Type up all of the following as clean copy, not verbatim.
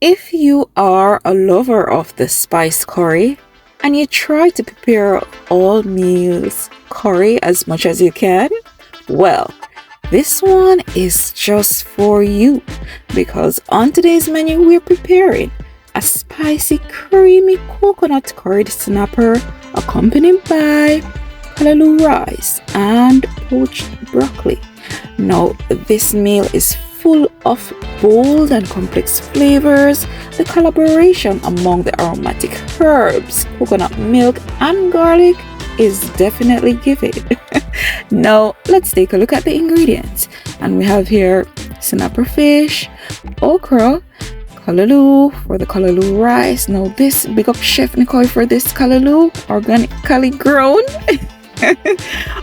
If you are a lover of the spice curry and you try to prepare all meals curry as much as you can, well, this one is just for you because on today's menu we're preparing a spicy creamy coconut curried snapper accompanied by Callaloo rice and poached broccoli. Now this meal is full of bold and complex flavors. The collaboration among the aromatic herbs, coconut milk and garlic is definitely giving. Now let's take a look at the ingredients, and we have here snapper fish, okra, callaloo for the callaloo rice. Now this, big up Chef Nicole for this callaloo, organically grown.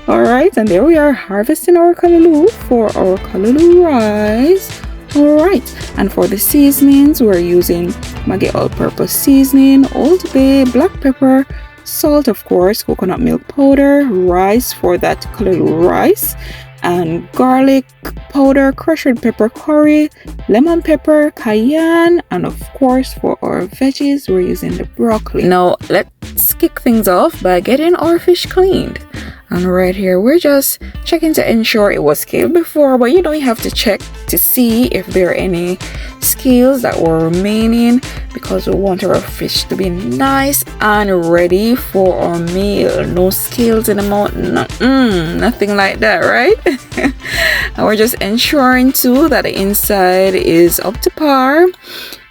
Alright, and there we are harvesting our callaloo for our callaloo rice. Alright, and for the seasonings we're using Maggi all-purpose seasoning, Old Bay, black pepper, salt of course, coconut milk powder, rice for that callaloo rice, and garlic powder, crushed red pepper curry, lemon pepper, cayenne, and of course for our veggies we're using the broccoli. Now let's kick things off by getting our fish cleaned. And right here we're just checking to ensure it was scaled before, but you don't have to check to see if there are any scales that were remaining, because we want our fish to be nice and ready for our meal. No scales in the mouth, nothing like that, right? And we're just ensuring too that the inside is up to par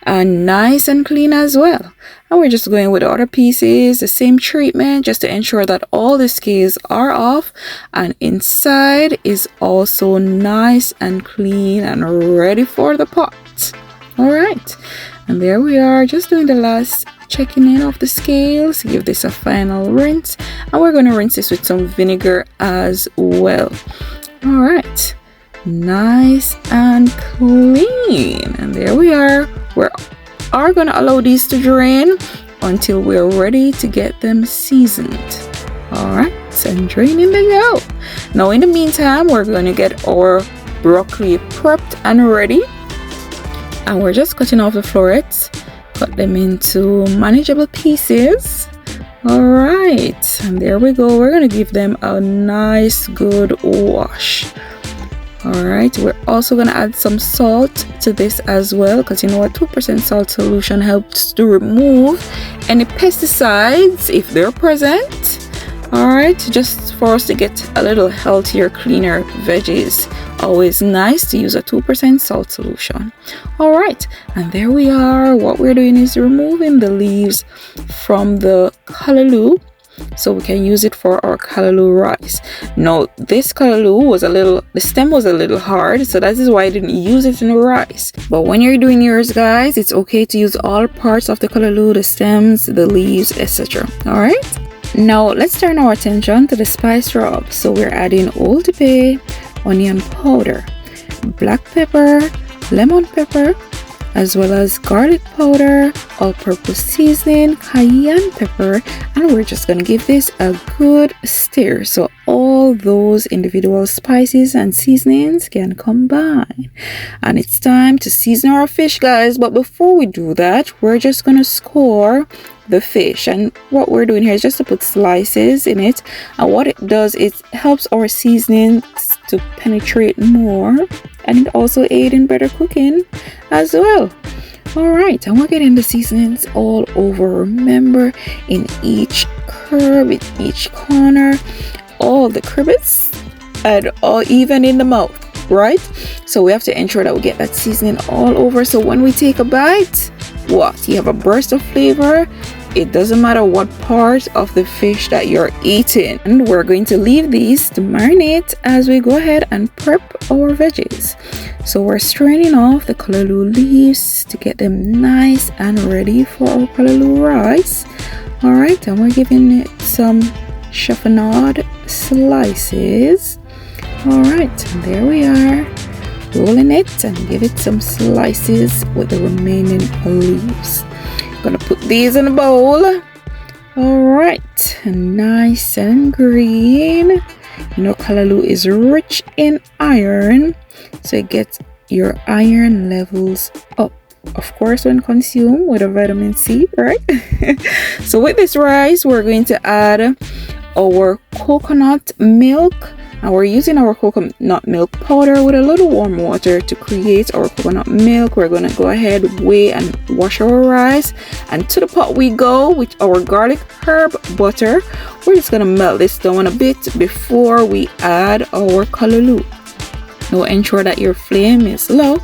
and nice and clean as well. And we're just going with the other pieces, the same treatment, just to ensure that all the scales are off and inside is also nice and clean and ready for the pot. All right, and there we are, just doing the last checking in of the scales. Give this a final rinse, and we're going to rinse this with some vinegar as well. All right, nice and clean, and there we are. We are going to allow these to drain until we're ready to get them seasoned. All right, and draining they go. Now in the meantime we're going to get our broccoli prepped and ready, and we're just cutting off the florets, cut them into manageable pieces. All right, and there we go. We're going to give them a nice good wash. All right, we're also going to add some salt to this as well, because you know a 2% salt solution helps to remove any pesticides if they're present. All right, just for us to get a little healthier, cleaner veggies. Always nice to use a 2% salt solution. All right, and there we are. What we're doing is removing the leaves from the callaloo so we can use it for our callaloo rice. Now this callaloo was the stem was a little hard, so that is why I didn't use it in the rice. But when you're doing yours, guys, it's okay to use all parts of the callaloo, the stems, the leaves, etc. All right, now let's turn our attention to the spice rub. So we're adding Old Bay, onion powder, black pepper, lemon pepper, as well as garlic powder, all-purpose seasoning, cayenne pepper, and we're just going to give this a good stir so all those individual spices and seasonings can combine. And it's time to season our fish, guys, but before we do that we're just going to score the fish, and what we're doing here is just to put slices in it, and what it does, it helps our seasonings to penetrate more, and it also aids in better cooking as well. All right, and we're getting the seasonings all over, remember, in each curve, in each corner, all the crevices, and all even in the mouth, right? So we have to ensure that we get that seasoning all over, so when we take a bite, what, you have a burst of flavor. It doesn't matter what part of the fish that you're eating. And we're going to leave these to marinate as we go ahead and prep our veggies. So we're straining off the callaloo leaves to get them nice and ready for our callaloo rice. All right, and we're giving it some chiffonade slices. All right, and there we are, rolling it and give it some slices with the remaining leaves. Gonna put these in a bowl. All right, nice and green. You know, callaloo is rich in iron, so it gets your iron levels up. of course when consumed with a vitamin C, right? So with this rice, we're going to add our coconut milk, and we're using our coconut milk powder with a little warm water to create our coconut milk. We're going to go ahead, weigh and wash our rice, and to the pot we go with our garlic herb butter. We're just going to melt this down a bit before we add our callaloo. Now ensure that your flame is low.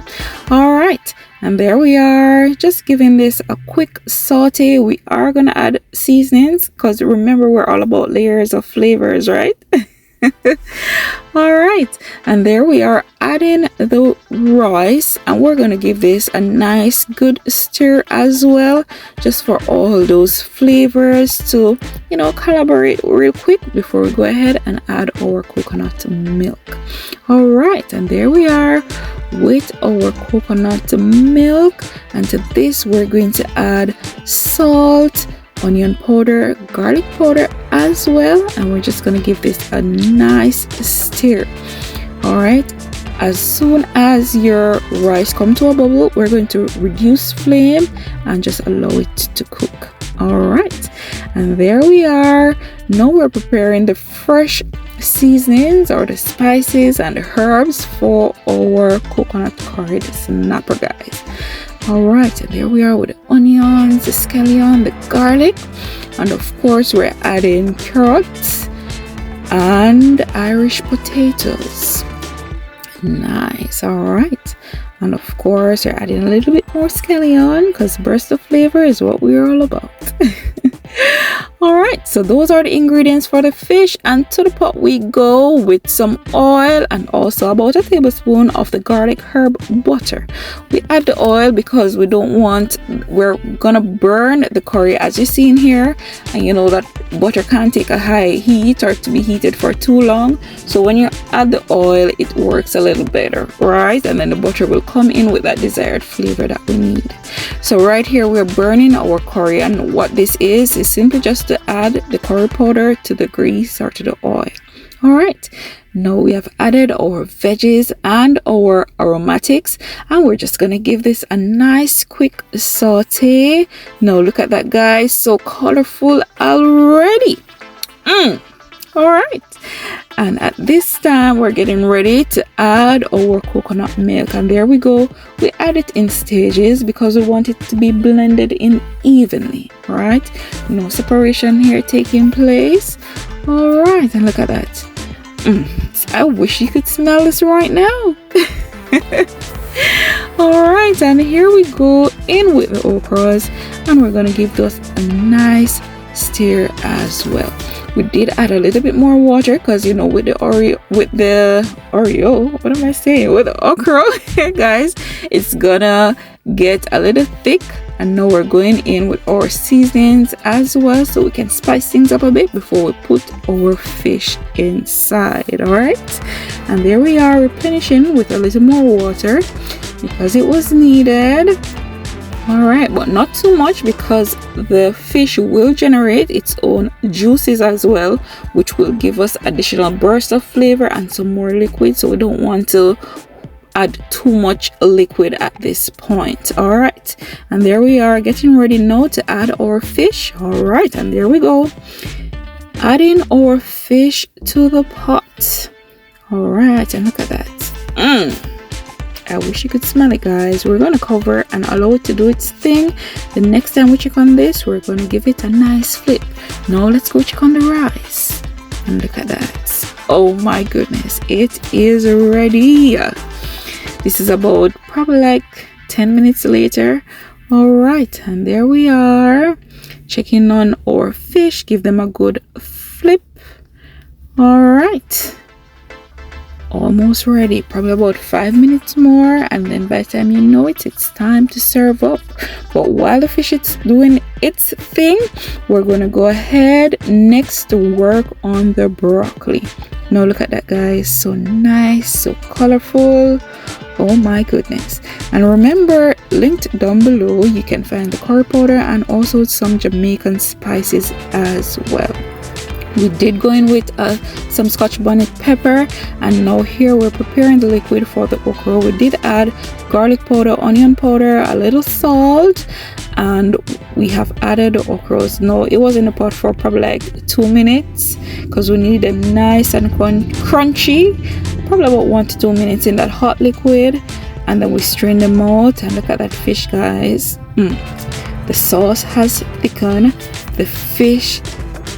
All right, and there we are, just giving this a quick saute. We are going to add seasonings because remember, we're all about layers of flavors, right? All right, and there we are adding the rice, and we're going to give this a nice good stir as well, just for all those flavors to, you know, collaborate real quick before we go ahead and add our coconut milk. All right, and there we are with our coconut milk, and to this we're going to add salt, onion powder, garlic powder as well, and we're just going to give this a nice stir. All right, as soon as your rice comes to a bubble, we're going to reduce flame and just allow it to cook. All right, and there we are. Now we're preparing the fresh seasonings or the spices and the herbs for our coconut curried snapper, guys. All right, and there we are with the onions, the scallion, the garlic, and of course we're adding carrots and Irish potatoes. Nice. All right, and of course we're adding a little bit more scallion because burst of flavor is what we're all about. All right, so those are the ingredients for the fish, and to the pot we go with some oil and also about a tablespoon of the garlic herb butter. We add the oil because we're gonna burn the curry, as you see in here, and you know that butter can't take a high heat or to be heated for too long. So when you add the oil, it works a little better, right? And then the butter will come in with that desired flavor that we need. So right here we're burning our curry, and what this is simply just to add the curry powder to the grease or to the oil. All right, now we have added our veggies and our aromatics, and we're just gonna give this a nice quick saute. Now look at that, guys, so colorful already. All right, and at this time we're getting ready to add our coconut milk, and there we go. We add it in stages because we want it to be blended in evenly, right? No separation here taking place. All right, and look at that. I wish you could smell this right now. All right, and here we go in with the okras, and we're gonna give those a nice stir as well. We did add a little bit more water because, you know, with the okra, guys, it's gonna get a little thick. And now we're going in with our seasonings as well, so we can spice things up a bit before we put our fish inside. All right, and there we are, replenishing with a little more water because it was needed. All right, but not too much because the fish will generate its own juices as well, which will give us additional bursts of flavor and some more liquid, so we don't want to add too much liquid at this point. All right, and there we are getting ready now to add our fish. All right, and there we go, adding our fish to the pot. All right, and look at that. I wish you could smell it, guys. We're going to cover and allow it to do its thing. The next time we check on this, we're going to give it a nice flip. Now let's go check on the rice, and look at that. Oh my goodness, it is ready. This is about probably like 10 minutes later. All right, and there we are checking on our fish. Give them a good flip. All right, almost ready. Probably about 5 minutes more, and then by the time you know it, it's time to serve up. But while the fish is doing its thing, we're going to go ahead next to work on the broccoli. Now look at that, guys, so nice, so colorful. Oh my goodness. And remember, linked down below you can find the curry powder and also some Jamaican spices as well. We did go in with some Scotch bonnet pepper, and now here we're preparing the liquid for the okra. We did add garlic powder, onion powder, a little salt, and we have added the okras. Now it was in the pot for probably like 2 minutes because we need them nice and crunchy, probably about 1 to 2 minutes in that hot liquid, and then we strain them out. And look at that fish, guys. The sauce has thickened, the fish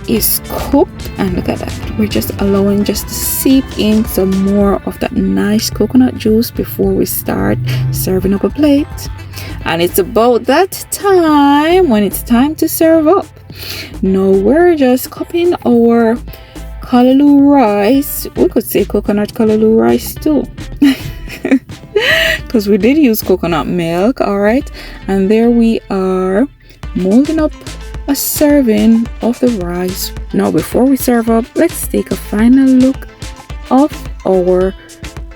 is cooked, and look at that. We're just allowing just to seep in some more of that nice coconut juice before we start serving up a plate. And it's about that time when it's time to serve up. Now we're just cupping our callaloo rice. We could say coconut callaloo rice too, because we did use coconut milk. All right, and there we are molding up a serving of the rice. Now before we serve up, let's take a final look of our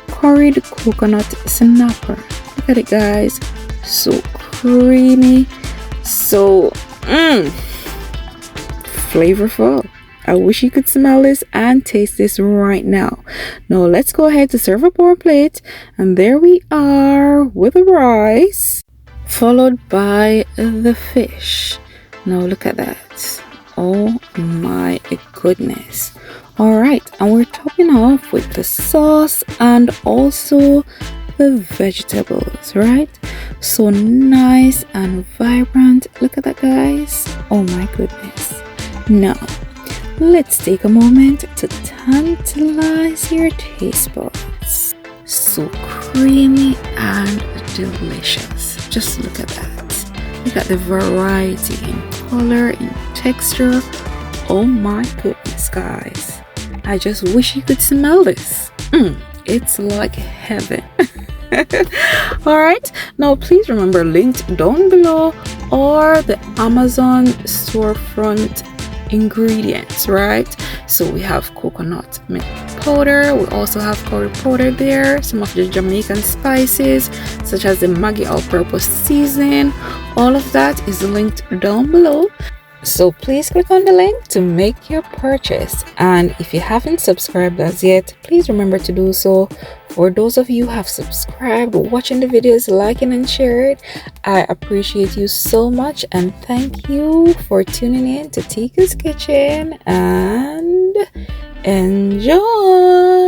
curried coconut snapper. Look at it, guys. So creamy, so flavorful. I wish you could smell this and taste this right now. Now let's go ahead to serve up our plate, and there we are with the rice followed by the fish. Now look at that. Oh my goodness. All right, and we're topping off with the sauce and also the vegetables, right? So nice and vibrant. Look at that, guys. Oh my goodness. Now let's take a moment to tantalize your taste buds. So creamy and delicious. Just look at that. Look at the variety in color, in texture. Oh my goodness, guys. I just wish you could smell this. It's like heaven. Alright, now please remember, linked down below are the Amazon storefront ingredients, right? So we have coconut milk powder, we also have curry powder there, some of the Jamaican spices such as the Maggi all-purpose seasoning. All of that is linked down below, so please click on the link to make your purchase. And if you haven't subscribed as yet, please remember to do so. For those of you who have subscribed, watching the videos, liking and sharing, I appreciate you so much, and thank you for tuning in to Teika's Kitchen, and enjoy.